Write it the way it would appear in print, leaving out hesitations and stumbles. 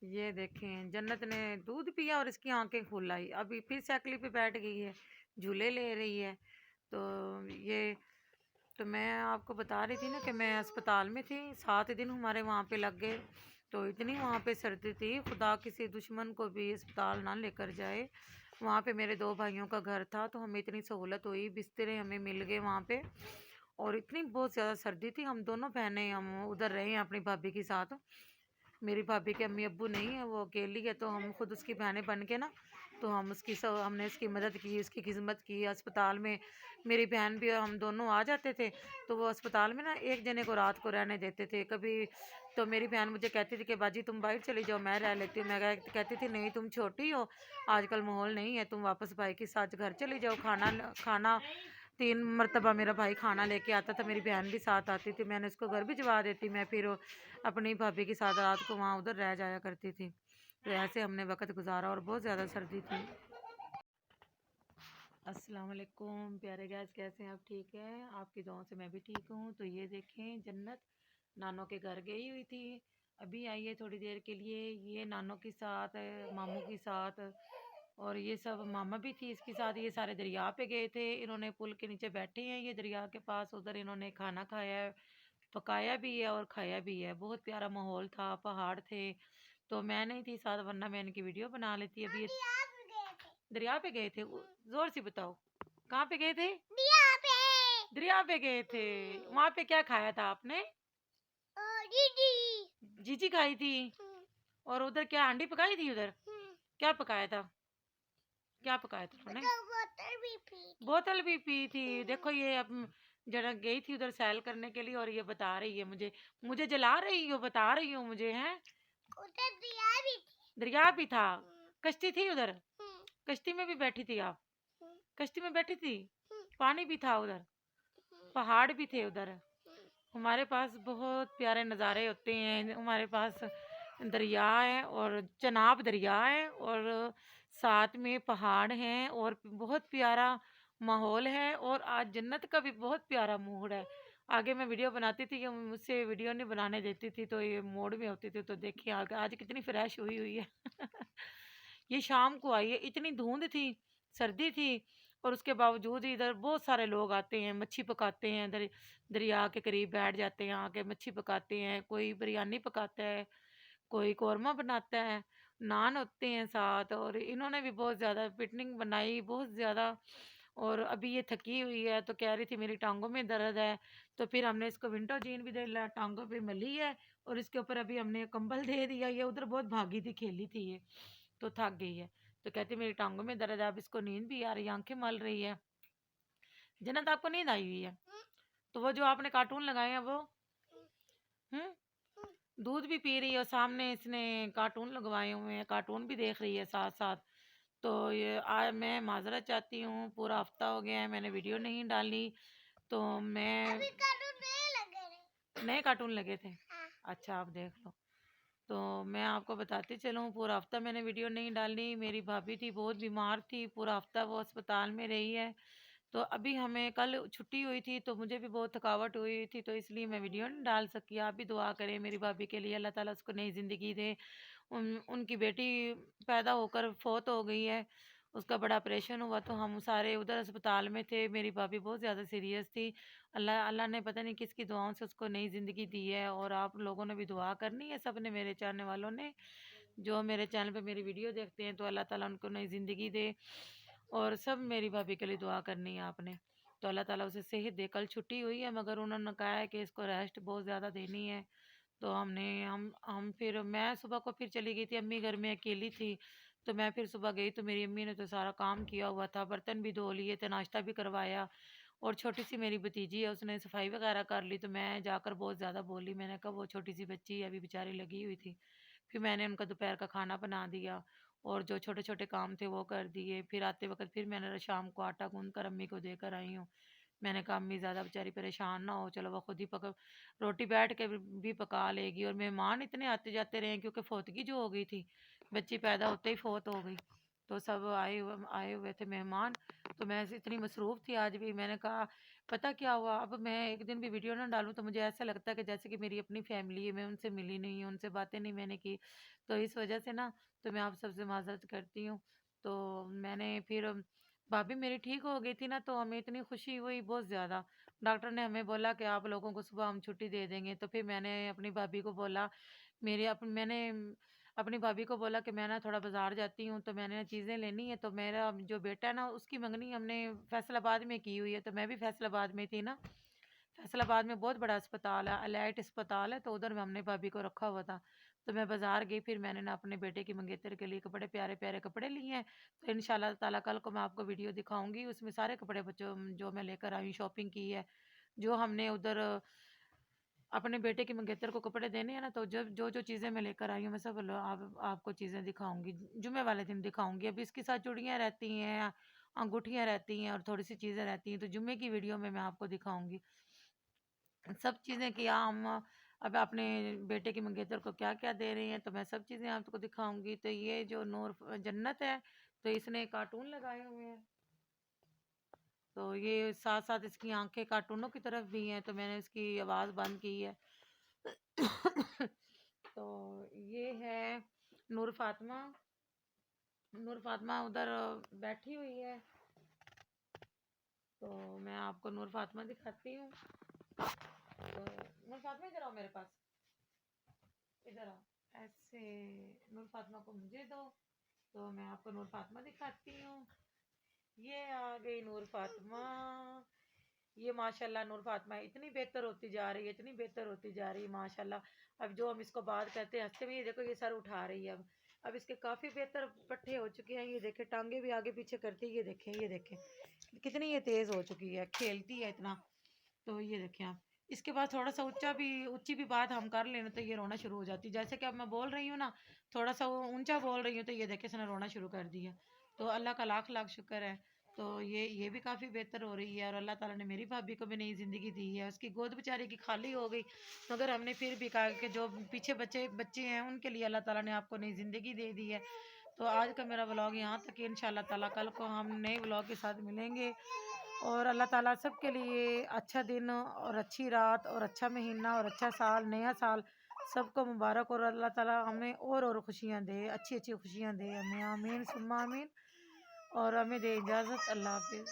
ये देखें, जन्नत ने दूध पिया और इसकी आंखें खुल आई। अभी फिर साइकिल पे बैठ गई है, झूले ले रही है। तो ये तो मैं आपको बता रही थी ना कि मैं अस्पताल में थी, 7 दिन हमारे वहाँ पे लग गए। तो इतनी वहाँ पे सर्दी थी, खुदा किसी दुश्मन को भी अस्पताल ना लेकर जाए। वहाँ पे मेरे 2 भाइयों का घर था, तो हमें इतनी सहूलत हुई, बिस्तरे हमें मिल गए वहाँ पे। और इतनी बहुत ज़्यादा सर्दी थी, हम दोनों बहनें हम उधर रहे हैं अपनी भाभी के साथ। मेरी भाभी के अम्मी अब्बू नहीं है, वो अकेली है, तो हम खुद उसकी बहनें बन के ना, तो हमने उसकी मदद की, उसकी खिदमत की अस्पताल में। मेरी बहन भी और हम दोनों आ जाते थे, तो वो अस्पताल में ना एक जने को रात को रहने देते थे। कभी तो मेरी बहन मुझे कहती थी कि बाजी तुम बाहर चली जाओ, मैं रह लेती हूँ। मैं कहती थी नहीं, तुम छोटी हो, आजकल माहौल नहीं है, तुम वापस भाई के साथ घर चली जाओ। खाना खाना 3 मरतबा मेरा भाई खाना लेके आता था, मेरी बहन भी साथ आती थी, मैंने उसको घर भिजवा देती। मैं फिर अपनी भाभी के साथ रात को वहाँ उधर रह जाया करती थी। तो ऐसे हमने वक्त गुजारा और बहुत ज़्यादा सर्दी थी। अस्सलाम वालेकुम प्यारे गैस, कैसे हैं आप? ठीक है, आपकी दुआओं से मैं भी ठीक हूँ। तो ये देखें, जन्नत नानों के घर गई हुई थी, अभी आई है थोड़ी देर के लिए। ये नानों के साथ, मामू के साथ, और ये सब मामा भी थी इसके साथ। ये सारे दरिया पे गए थे, इन्होंने पुल के नीचे बैठे हैं ये दरिया के पास। उधर इन्होंने खाना खाया है, पकाया भी है और खाया भी है। बहुत प्यारा माहौल था, पहाड़ थे। तो मैं नहीं थी साथ, वरना मैं इनकी वीडियो बना लेती। अभी दरिया पे गए थे? जोर से बताओ, कहाँ पे गए थे? दरिया पे गए थे। वहाँ पे क्या खाया था आपने? जीजी खाई थी। और उधर क्या हांडी पकाई थी? उधर क्या पकाया था? क्या पकाया था उन्होंने? बोतल भी पी थी। देखो ये अब जरा गई थी उधर सैल करने के लिए, और ये बता रही है मुझे, मुझे जला रही हो, बता रही हो मुझे, है? दरिया भी था, कश्ती थी उधर? कश्ती में भी बैठी थी आप? कश्ती में बैठी थी? पानी भी था उधर, पहाड़ भी थे उधर। हमारे पास बहुत प्यारे नज़ारे होते हैं, हमारे पास दरिया है और चनाब दरिया है, और साथ में पहाड़ हैं, और बहुत प्यारा माहौल है। और आज जन्नत का भी बहुत प्यारा मूड है। आगे मैं वीडियो बनाती थी कि मुझसे वीडियो नहीं बनाने देती थी, तो ये मोड में होती थी। तो देखिए आगे आज कितनी फ्रेश हुई हुई है। ये शाम को आई है, इतनी धुंध थी, सर्दी थी, और उसके बावजूद इधर बहुत सारे लोग आते हैं, मच्छी पकाते हैं। दरिया के करीब बैठ जाते हैं, आके मच्छी पकाते हैं। कोई बिरयानी पकाता है, कोई कौरमा बनाता है, नान होते हैं साथ। और इन्होंने भी बहुत ज़्यादा पिकनिक बनाई, बहुत ज़्यादा। और अभी ये थकी हुई है, तो कह रही थी मेरी टांगों में दर्द है। तो फिर हमने इसको विंटो जीन भी दे लिया, टांगों पे मली है, और इसके ऊपर अभी हमने कंबल दे दिया। ये उधर बहुत भागी थी, खेली थी ये, तो थक गई है। तो कहती मेरी टांगों में दर्द है। अब इसको नींद भी आ रही है, आंखें मल रही है। जन्नत आपको नींद आई हुई है? तो वो जो आपने कार्टून लगाए हैं वो, दूध भी पी रही है, और सामने इसने कार्टून लगवाए हुए हैं, कार्टून भी देख रही है साथ साथ। तो ये आज मैं माजरत चाहती हूँ, पूरा हफ्ता हो गया है मैंने वीडियो नहीं डाली। तो मैं नए कार्टून लगे थे? अच्छा, आप देख लो। तो मैं आपको बताती चलूँ, पूरा हफ्ता मैंने वीडियो नहीं डाली। मेरी भाभी थी, बहुत बीमार थी, पूरा हफ्ता वो अस्पताल में रही है। तो अभी हमें कल छुट्टी हुई थी, तो मुझे भी बहुत थकावट हुई थी, तो इसलिए मैं वीडियो नहीं डाल सकी। आप भी दुआ करें मेरी भाभी के लिए, अल्लाह ताला उसको नई ज़िंदगी दे। उनकी बेटी पैदा होकर फौत हो गई है, उसका बड़ा ऑपरेशन हुआ, तो हम सारे उधर अस्पताल में थे। मेरी भाभी बहुत ज़्यादा सीरियस थी। अल्लाह अल्लाह ने पता नहीं किसकी दुआओं से उसको नई ज़िंदगी दी है। और आप लोगों ने भी दुआ करनी है, सब ने, मेरे चाहने वालों ने, जो मेरे चैनल पे मेरी वीडियो देखते हैं, तो अल्लाह ताला उनको नई ज़िंदगी दे। और सब मेरी भाभी के लिए दुआ करनी है आपने। तो अल्लाह ताला उसे सेहत दे। कल छुट्टी हुई है, मगर उन्होंने कहा है कि इसको रेस्ट बहुत ज़्यादा देनी है। तो हम फिर मैं सुबह को फिर चली गई थी, अम्मी घर में अकेली थी। तो मैं फिर सुबह गई, तो मेरी अम्मी ने तो सारा काम किया हुआ था, बर्तन भी धो लिए थे, नाश्ता भी करवाया। और छोटी सी मेरी भतीजी है, उसने सफाई वगैरह कर ली। तो मैं जाकर बहुत ज़्यादा बोली, मैंने कहा वो छोटी सी बच्ची है, अभी बेचारी लगी हुई थी। फिर मैंने उनका दोपहर का खाना बना दिया, और जो छोटे छोटे काम थे वो कर दिए। फिर आते वक्त फिर मैंने शाम को आटा गूंद कर अम्मी को देकर आई हूँ। मैंने कहा अम्मी ज़्यादा बेचारी परेशान ना हो, चलो वो खुद ही पका, रोटी बैठ के भी पका लेगी। और मेहमान इतने आते जाते रहे, क्योंकि फौतगी जो हो गई थी, बच्ची पैदा होते ही फौत हो गई, तो सब आए हुए थे मेहमान। तो मैं ऐसे इतनी मसरूफ़ थी आज भी। मैंने कहा پتہ کیا ہوا، اب میں ایک دن بھی ویڈیو نہ ڈالوں تو مجھے ایسا لگتا ہے کہ جیسے کہ میری اپنی فیملی ہے، میں ان سے ملی نہیں ہوں، ان سے باتیں نہیں میں نے کی، تو اس وجہ سے نا تو میں آپ سب سے معذرت کرتی ہوں۔ تو میں نے پھر بھابھی میری ٹھیک ہو گئی تھی نا تو ہمیں اتنی خوشی ہوئی بہت زیادہ۔ ڈاکٹر نے ہمیں بولا کہ آپ لوگوں کو صبح ہم چھٹی دے دیں گے، تو پھر میں نے اپنی بھابھی کو بولا، میں نے اپنی بھابھی کو بولا کہ میں نا تھوڑا بازار جاتی ہوں تو میں نے چیزیں لینی ہے، تو میرا جو بیٹا ہے نا اس کی منگنی ہم نے فیصل آباد میں کی ہوئی ہے، تو میں بھی فیصل آباد میں تھی نا، فیصل آباد میں بہت بڑا اسپتال ہے، الائٹ اسپتال ہے، تو ادھر میں ہم نے بھابھی کو رکھا ہوا تھا، تو میں بازار گئی، پھر میں نے نا اپنے بیٹے کی منگیتر کے لیے کپڑے پیارے پیارے کپڑے لیے ہیں، تو انشاءاللہ تعالیٰ کل کو میں آپ کو ویڈیو دکھاؤں گی، اس میں سارے کپڑے بچوں جو میں لے کر آئی ہوں، شاپنگ کی ہے، جو ہم نے ادھر اپنے بیٹے کی منگیتر کو کپڑے دینے ہیں نا، تو جب جو جو چیزیں میں لے کر آئی ہوں میں سب آپ کو چیزیں دکھاؤں گی، جمعے والے دن دکھاؤں گی۔ ابھی اس کے ساتھ چوڑیاں رہتی ہیں، انگوٹھیاں رہتی ہیں اور تھوڑی سی چیزیں رہتی ہیں، تو جمعے کی ویڈیو میں آپ کو دکھاؤں گی سب چیزیں، کیا ہم اب اپنے بیٹے کی منگیتر کو کیا کیا دے رہے ہیں، تو میں سب چیزیں آپ کو دکھاؤں گی۔ تو یہ جو نور جنت ہے تو اس نے کارٹون لگائے ہوئے ہیں، تو یہ ساتھ ساتھ اس کی آنکھیں کارٹونوں کی طرف بھی ہیں، تو میں نے اس کی آواز بند کی ہے۔ تو یہ ہے نور فاطمہ، نور فاطمہ ادھر بیٹھی ہوئی ہے، تو میں آپ کو نور فاطمہ دکھاتی ہوں۔ تو نور فاطمہ ادھر آؤ میرے پاس، ادھر آؤ، ایسے نور فاطمہ کو مجھے دو، تو میں آپ کو نور فاطمہ دکھاتی ہوں۔ یہ آ گئی نور فاطمہ، یہ ماشاءاللہ نور فاطمہ اتنی بہتر ہوتی جا رہی ہے، اتنی بہتر ہوتی جا رہی ہے ماشاءاللہ۔ اب جو ہم اس کو بات کہتے ہیں ہنستے میں، یہ دیکھو یہ سر اٹھا رہی ہے، اب اس کے کافی بہتر پٹھے ہو چکے ہیں، یہ دیکھیں ٹانگیں بھی آگے پیچھے کرتی ہے، یہ دیکھیں کتنی یہ تیز ہو چکی ہے، کھیلتی ہے اتنا۔ تو یہ دیکھیں آپ، اس کے بعد تھوڑا سا اونچی بھی بات ہم کر لیں تو یہ رونا شروع ہو جاتی ہے، جیسے کہ اب میں بول رہی ہوں نا تھوڑا سا وہ اونچا بول رہی ہوں تو یہ دیکھیں اس نے رونا شروع کر دیا۔ تو اللہ کا لاکھ لاکھ شکر ہے، تو یہ بھی کافی بہتر ہو رہی ہے، اور اللہ تعالیٰ نے میری بھابھی کو بھی نئی زندگی دی ہے، اس کی گود بیچاری کی خالی ہو گئی، مگر ہم نے پھر بھی کہا کہ جو پیچھے بچے ہیں ان کے لیے اللہ تعالیٰ نے آپ کو نئی زندگی دے دی ہے۔ تو آج کا میرا ولاگ یہاں تک ہے، انشاءاللہ تعالیٰ کل کو ہم نئے ولاگ کے ساتھ ملیں گے، اور اللہ تعالیٰ سب کے لیے اچھا دن اور اچھی رات اور اچھا مہینہ اور اچھا سال، نیا سال سب کو مبارک، اور اللہ تعالیٰ ہمیں اور خوشیاں دے، اچھی اچھی خوشیاں دے ہمیں، آمین ثم آمین، اور ہمیں دے اجازت، اللہ حافظ۔